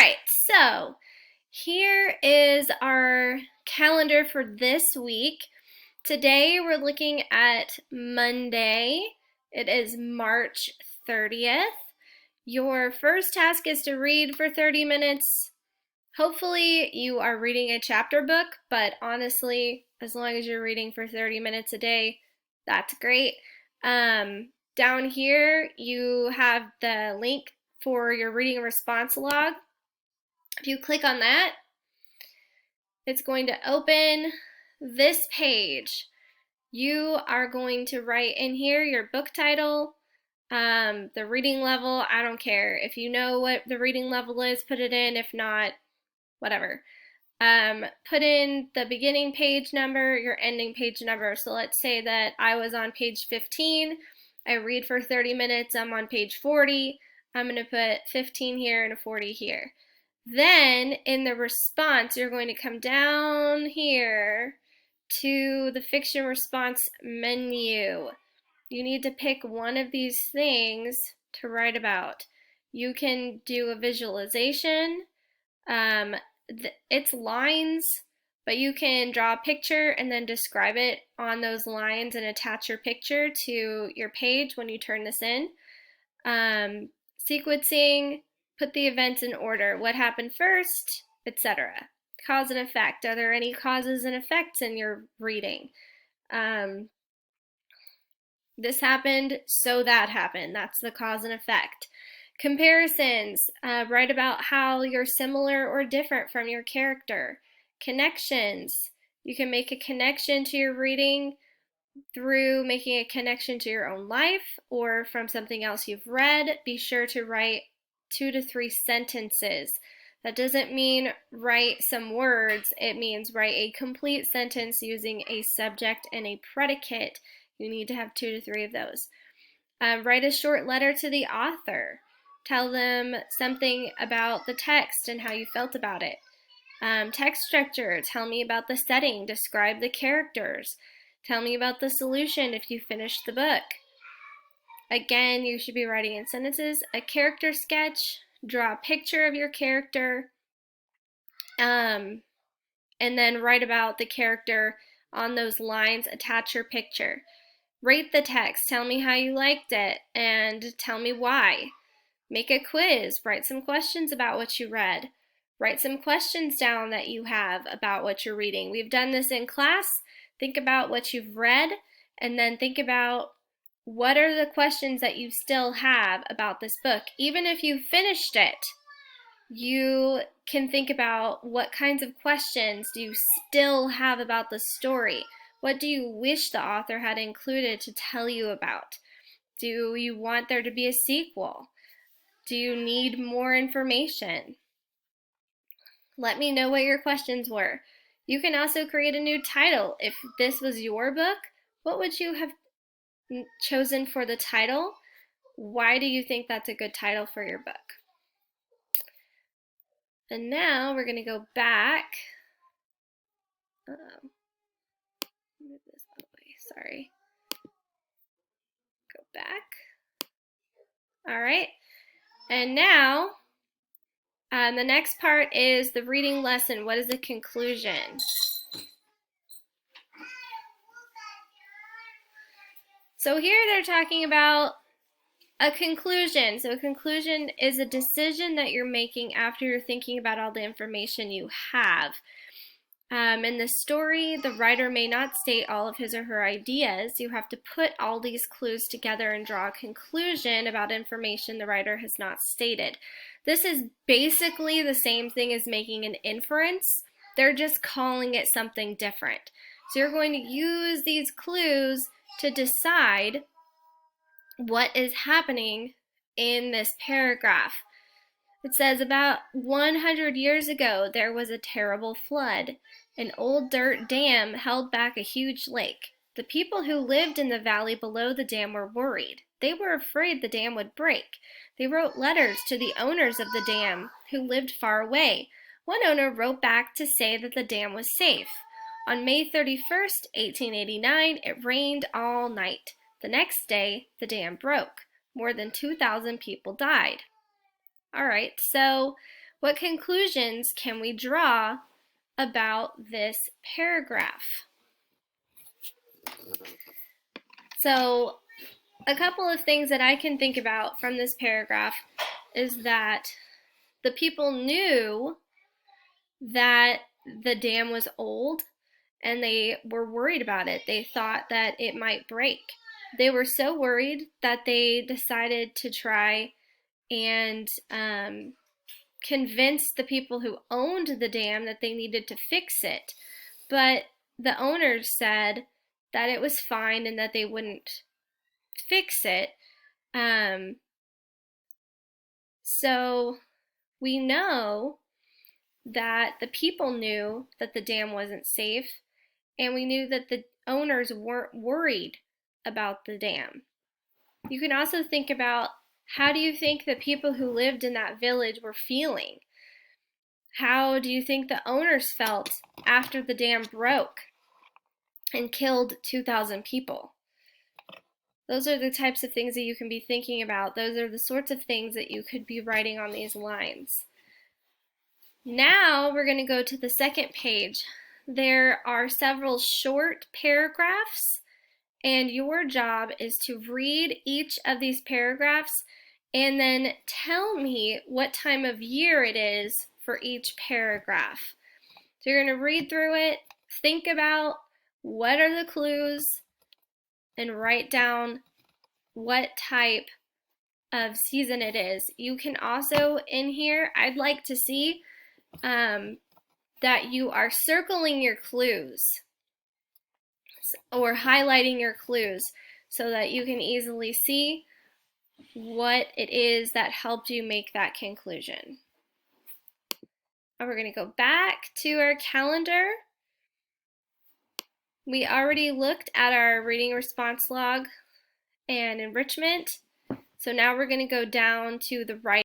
right, so here is our calendar for this week. Today we're looking at Monday. It is March 30th. Your first task is to read for 30 minutes. Hopefully you are reading a chapter book, but honestly, as long as you're reading for 30 minutes a day, that's great. Down here, you have the link for your reading response log. If you click on that, it's going to open this page. You are going to write in here your book title, the reading level. I don't care. If you know what the reading level is, put it in. If not, whatever. Put in the beginning page number, your ending page number. So let's say that I was on page 15. I read for 30 minutes. I'm on page 40. I'm going to put 15 here and a 40 here. Then in the response, you're going to come down here to the fiction response menu. You need to pick one of these things to write about. You can do a visualization. It's lines, but you can draw a picture and then describe it on those lines and attach your picture to your page when you turn this in. Sequencing, put the events in order, what happened first, etc. Cause and effect, are there any causes and effects in your reading? This happened, so that happened, that's the cause and effect. Comparisons, write about how you're similar or different from your character. Connections, you can make a connection to your reading through making a connection to your own life or from something else you've read. Be sure to write 2 to 3 sentences. That doesn't mean write some words, it means write a complete sentence using a subject and a predicate. You need to have 2 to 3 of those. Write a short letter to the author. Tell them something about the text and how you felt about it. Text structure, tell me about the setting, describe the characters. Tell me about the solution if you finished the book. Again, you should be writing in sentences. A character sketch, draw a picture of your character, and then write about the character on those lines, attach your picture. Rate the text, tell me how you liked it, and tell me why. Make a quiz, write some questions about what you read. Write some questions down that you have about what you're reading. We've done this in class. Think about what you've read, and then think about what are the questions that you still have about this book. Even if you finished it, you can think about what kinds of questions do you still have about the story. What do you wish the author had included to tell you about? Do you want there to be a sequel? Do you need more information? Let me know what your questions were. You can also create a new title. If this was your book, what would you have chosen for the title? Why do you think that's a good title for your book? And now we're going to go back. Move this out of the way, sorry. Go back. All right. And now the next part is the reading lesson. What is the conclusion? So here they're talking about a conclusion. So a conclusion is a decision that you're making after you're thinking about all the information you have. In the story, the writer may not state all of his or her ideas. You have to put all these clues together and draw a conclusion about information the writer has not stated. This is basically the same thing as making an inference. They're just calling it something different. So you're going to use these clues to decide what is happening in this paragraph. It says, about 100 years ago, there was a terrible flood. An old dirt dam held back a huge lake. The people who lived in the valley below the dam were worried. They were afraid the dam would break. They wrote letters to the owners of the dam, who lived far away. One owner wrote back to say that the dam was safe. On May 31st, 1889, it rained all night. The next day, the dam broke. More than 2,000 people died. All right, so What conclusions can we draw about this paragraph? So, a couple of things that I can think about from this paragraph is that the people knew that the dam was old and they were worried about it. They thought that it might break. They were so worried that they decided to try and convince the people who owned the dam that they needed to fix it. But the owners said that it was fine and that they wouldn't fix it. So we know that the people knew that the dam wasn't safe, and we knew that the owners weren't worried about the dam. You can also think about, how do you think the people who lived in that village were feeling? How do you think the owners felt after the dam broke and killed 2,000 people? Those are the types of things that you can be thinking about. Those are the sorts of things that you could be writing on these lines. Now we're going to go to the second page. There are several short paragraphs, and your job is to read each of these paragraphs and then tell me what time of year it is for each paragraph. So you're going to read through it, think about what are the clues, and write down what type of season it is. You can also, in here, I'd like to see that you are circling your clues or highlighting your clues so that you can easily see what it is that helped you make that conclusion. And we're going to go back to our calendar. We already looked at our reading response log and enrichment. So now we're going to go down to the writing